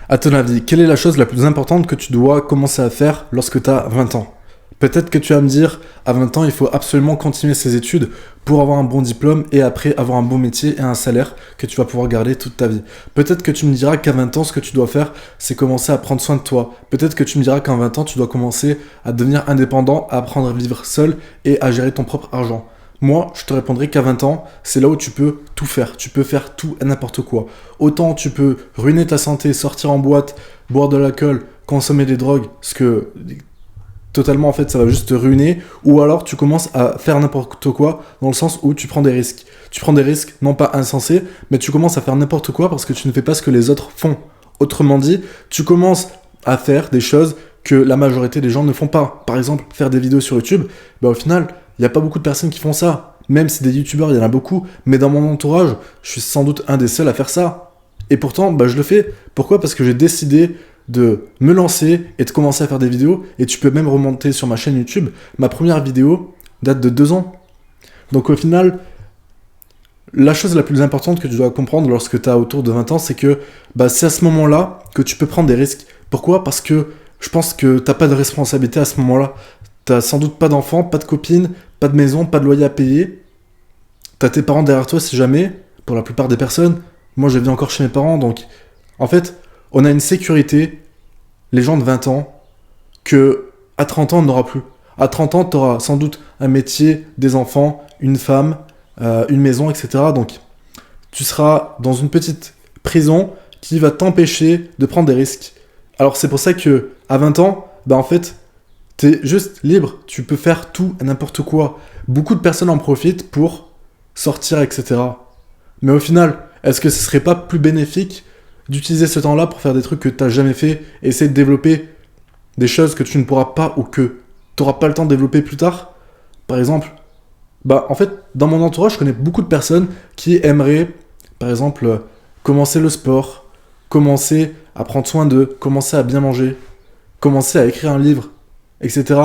À ton avis, quelle est la chose la plus importante que tu dois commencer à faire lorsque tu as 20 ans? Peut-être que tu vas me dire, à 20 ans, il faut absolument continuer ses études pour avoir un bon diplôme et après avoir un bon métier et un salaire que tu vas pouvoir garder toute ta vie. Peut-être que tu me diras qu'à 20 ans, ce que tu dois faire, c'est commencer à prendre soin de toi. Peut-être que tu me diras qu'à 20 ans, tu dois commencer à devenir indépendant, à apprendre à vivre seul et à gérer ton propre argent. Moi, je te répondrai qu'à 20 ans, c'est là où tu peux tout faire. Tu peux faire tout et n'importe quoi. Autant tu peux ruiner ta santé, sortir en boîte, boire de l'alcool, consommer des drogues, ce que totalement en fait ça va juste te ruiner, ou alors tu commences à faire n'importe quoi dans le sens où tu prends des risques. Tu prends des risques non pas insensés, mais tu commences à faire n'importe quoi parce que tu ne fais pas ce que les autres font. Autrement dit, tu commences à faire des choses que la majorité des gens ne font pas. Par exemple, faire des vidéos sur YouTube, bah au final, il n'y a pas beaucoup de personnes qui font ça. Même si des youtubeurs, il y en a beaucoup, mais dans mon entourage, je suis sans doute un des seuls à faire ça. Et pourtant, bah, je le fais. Pourquoi? Parce que j'ai décidé de me lancer et de commencer à faire des vidéos. Et tu peux même remonter sur ma chaîne YouTube. Ma première vidéo date de 2 ans. Donc au final, la chose la plus importante que tu dois comprendre lorsque tu as autour de 20 ans, c'est que bah, c'est à ce moment-là que tu peux prendre des risques. Pourquoi? Parce que je pense que t'as pas de responsabilité à ce moment-là. T'as sans doute pas d'enfants, pas de copine, pas de maison, pas de loyer à payer. T'as tes parents derrière toi si jamais, pour la plupart des personnes. Moi, je vis encore chez mes parents, donc en fait, on a une sécurité, les gens de 20 ans, que à 30 ans, on n'aura plus. À 30 ans, tu auras sans doute un métier, des enfants, une femme, une maison, etc. Donc, tu seras dans une petite prison qui va t'empêcher de prendre des risques. Alors, c'est pour ça que à 20 ans, bah en fait, t'es juste libre. Tu peux faire tout et n'importe quoi. Beaucoup de personnes en profitent pour sortir, etc. Mais au final, est-ce que ce serait pas plus bénéfique d'utiliser ce temps-là pour faire des trucs que t'as jamais fait, et essayer de développer des choses que tu ne pourras pas ou que t'auras pas le temps de développer plus tard? Par exemple, bah en fait, dans mon entourage, je connais beaucoup de personnes qui aimeraient, par exemple, commencer le sport, commencer à prendre soin d'eux, commencer à bien manger, commencer à écrire un livre, etc.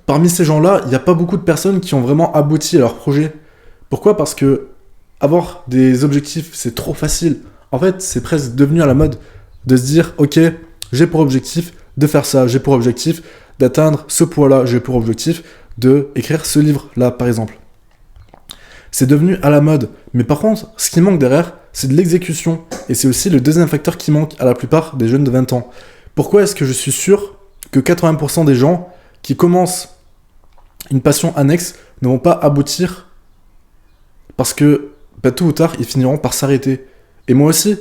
Parmi ces gens-là, il n'y a pas beaucoup de personnes qui ont vraiment abouti à leur projet. Pourquoi? Parce que avoir des objectifs, c'est trop facile. En fait, c'est presque devenu à la mode de se dire, ok, j'ai pour objectif de faire ça, j'ai pour objectif d'atteindre ce poids-là, j'ai pour objectif de écrire ce livre-là, par exemple. C'est devenu à la mode. Mais par contre, ce qui manque derrière, c'est de l'exécution. Et c'est aussi le deuxième facteur qui manque à la plupart des jeunes de 20 ans. Pourquoi est-ce que je suis sûr que 80% des gens qui commencent une passion annexe ne vont pas aboutir? Parce que bah, tôt ou tard, ils finiront par s'arrêter. Et moi aussi,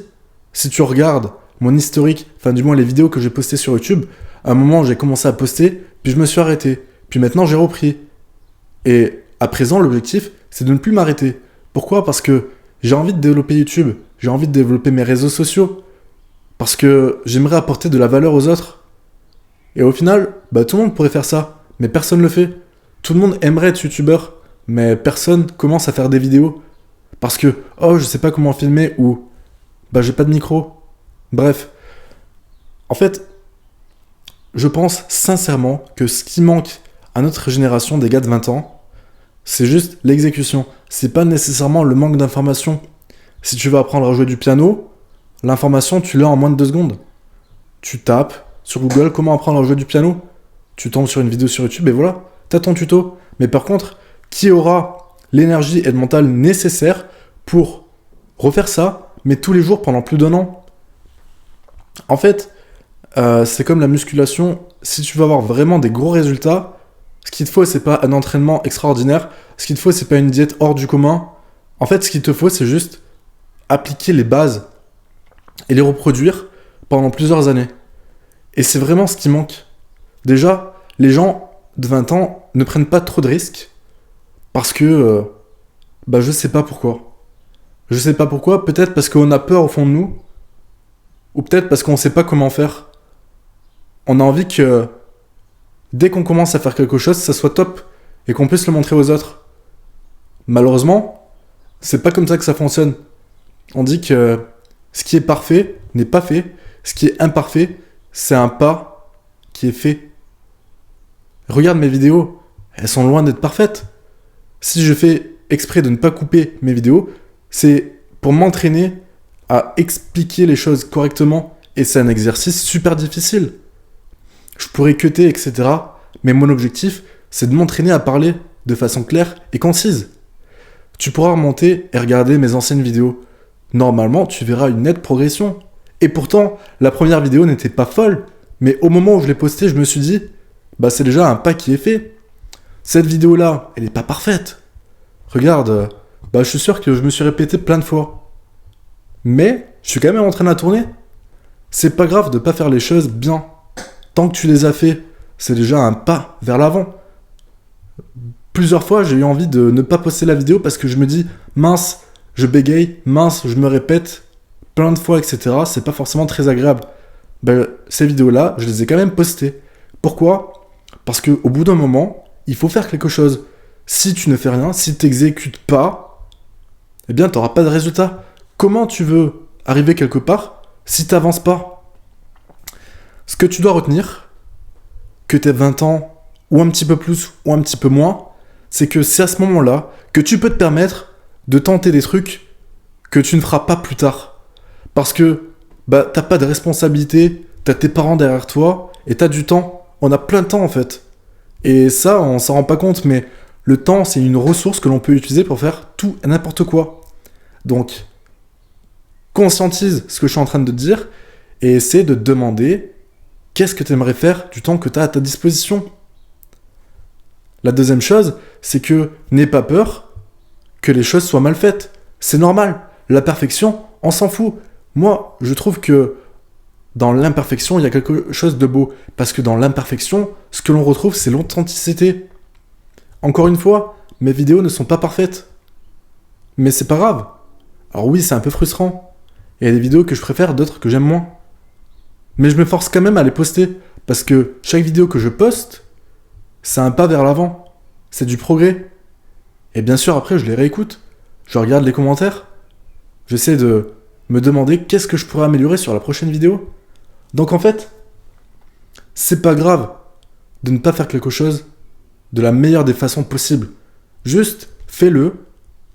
si tu regardes mon historique, enfin du moins les vidéos que j'ai postées sur YouTube, à un moment j'ai commencé à poster, puis je me suis arrêté. Puis maintenant j'ai repris. Et à présent, l'objectif, c'est de ne plus m'arrêter. Pourquoi? Parce que j'ai envie de développer YouTube, j'ai envie de développer mes réseaux sociaux, parce que j'aimerais apporter de la valeur aux autres. Et au final, bah, tout le monde pourrait faire ça, mais personne ne le fait. Tout le monde aimerait être youtubeur, mais personne commence à faire des vidéos. Parce que, oh, je sais pas comment filmer, ou, bah, j'ai pas de micro. Bref. En fait, je pense sincèrement que ce qui manque à notre génération des gars de 20 ans, c'est juste l'exécution. C'est pas nécessairement le manque d'information. Si tu veux apprendre à jouer du piano, l'information, tu l'as en moins de 2 secondes. Tu tapes sur Google comment apprendre à jouer du piano. Tu tombes sur une vidéo sur YouTube et voilà, t'as ton tuto. Mais par contre, qui aura l'énergie et le mental nécessaire pour refaire ça, mais tous les jours pendant plus d'1 an? En fait, c'est comme la musculation. Si tu veux avoir vraiment des gros résultats, ce qu'il te faut, c'est pas un entraînement extraordinaire. Ce qu'il te faut, c'est pas une diète hors du commun. En fait, ce qu'il te faut, c'est juste appliquer les bases et les reproduire pendant plusieurs années. Et c'est vraiment ce qui manque. Déjà, les gens de 20 ans ne prennent pas trop de risques parce que, bah, je sais pas pourquoi. Je sais pas pourquoi, peut-être parce qu'on a peur au fond de nous, ou peut-être parce qu'on sait pas comment faire. On a envie que dès qu'on commence à faire quelque chose, ça soit top et qu'on puisse le montrer aux autres. Malheureusement, c'est pas comme ça que ça fonctionne. On dit que ce qui est parfait n'est pas fait, ce qui est imparfait, c'est un pas qui est fait. Regarde mes vidéos, elles sont loin d'être parfaites. Si je fais exprès de ne pas couper mes vidéos, c'est pour m'entraîner à expliquer les choses correctement Et c'est un exercice super difficile. Je pourrais cutter, etc. Mais mon objectif, c'est de m'entraîner à parler de façon claire et concise. Tu pourras remonter et regarder mes anciennes vidéos. Normalement, tu verras une nette progression. Et pourtant, la première vidéo n'était pas folle. Mais au moment où je l'ai postée, je me suis dit, bah c'est déjà un pas qui est fait. Cette vidéo-là, elle n'est pas parfaite. Regarde, bah je suis sûr que je me suis répété plein de fois. Mais, je suis quand même en train de la tourner. C'est pas grave de pas faire les choses bien. Tant que tu les as fait, c'est déjà un pas vers l'avant. Plusieurs fois, j'ai eu envie de ne pas poster la vidéo parce que je me dis, mince, je bégaye, mince, je me répète plein de fois, etc. C'est pas forcément très agréable. Ben, ces vidéos-là, je les ai quand même postées. Pourquoi ? Parce qu'au bout d'un moment, il faut faire quelque chose. Si tu ne fais rien, si tu n'exécutes pas, eh bien, tu n'auras pas de résultat. Comment tu veux arriver quelque part si tu n'avances pas ? Ce que tu dois retenir, que tu aies 20 ans, ou un petit peu plus, ou un petit peu moins, c'est que c'est à ce moment-là que tu peux te permettre de tenter des trucs que tu ne feras pas plus tard. Parce que bah, t'as pas de responsabilité, t'as tes parents derrière toi, et t'as du temps. On a plein de temps en fait. Et ça, on s'en rend pas compte, mais le temps, c'est une ressource que l'on peut utiliser pour faire tout et n'importe quoi. Donc, conscientise ce que je suis en train de te dire, et essaie de te demander qu'est-ce que tu aimerais faire du temps que tu as à ta disposition. La deuxième chose, c'est que n'aie pas peur que les choses soient mal faites. C'est normal. La perfection, on s'en fout. Moi, je trouve que dans l'imperfection, il y a quelque chose de beau. Parce que dans l'imperfection, ce que l'on retrouve, c'est l'authenticité. Encore une fois, mes vidéos ne sont pas parfaites. Mais c'est pas grave. Alors oui, c'est un peu frustrant. Il y a des vidéos que je préfère, d'autres que j'aime moins. Mais je me force quand même à les poster. Parce que chaque vidéo que je poste, c'est un pas vers l'avant. C'est du progrès. Et bien sûr, après, je les réécoute. Je regarde les commentaires. J'essaie de me demander qu'est-ce que je pourrais améliorer sur la prochaine vidéo. Donc en fait, c'est pas grave de ne pas faire quelque chose de la meilleure des façons possibles. Juste fais-le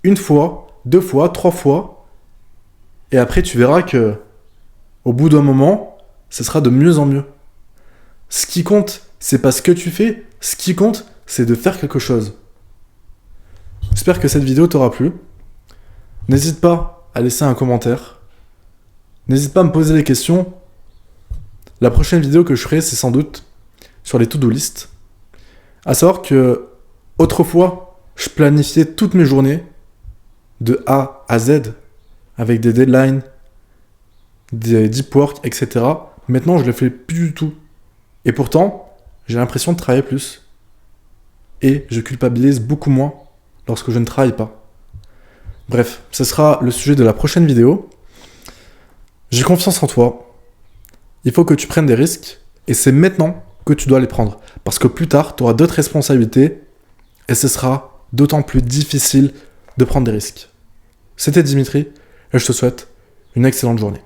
une fois, 2 fois, 3 fois. Et après, tu verras que au bout d'un moment, ce sera de mieux en mieux. Ce qui compte, c'est pas ce que tu fais. Ce qui compte, c'est de faire quelque chose. J'espère que cette vidéo t'aura plu. N'hésite pas à laisser un commentaire. N'hésite pas à me poser des questions. La prochaine vidéo que je ferai, c'est sans doute sur les to-do list. À savoir que, autrefois, je planifiais toutes mes journées de A à Z, avec des deadlines, des deep work, etc. Maintenant, je ne le fais plus du tout. Et pourtant, j'ai l'impression de travailler plus. Et je culpabilise beaucoup moins lorsque je ne travaille pas. Bref, ce sera le sujet de la prochaine vidéo. J'ai confiance en toi. Il faut que tu prennes des risques. Et c'est maintenant que tu dois les prendre. Parce que plus tard, tu auras d'autres responsabilités. Et ce sera d'autant plus difficile de prendre des risques. C'était Dimitri. Et je te souhaite une excellente journée.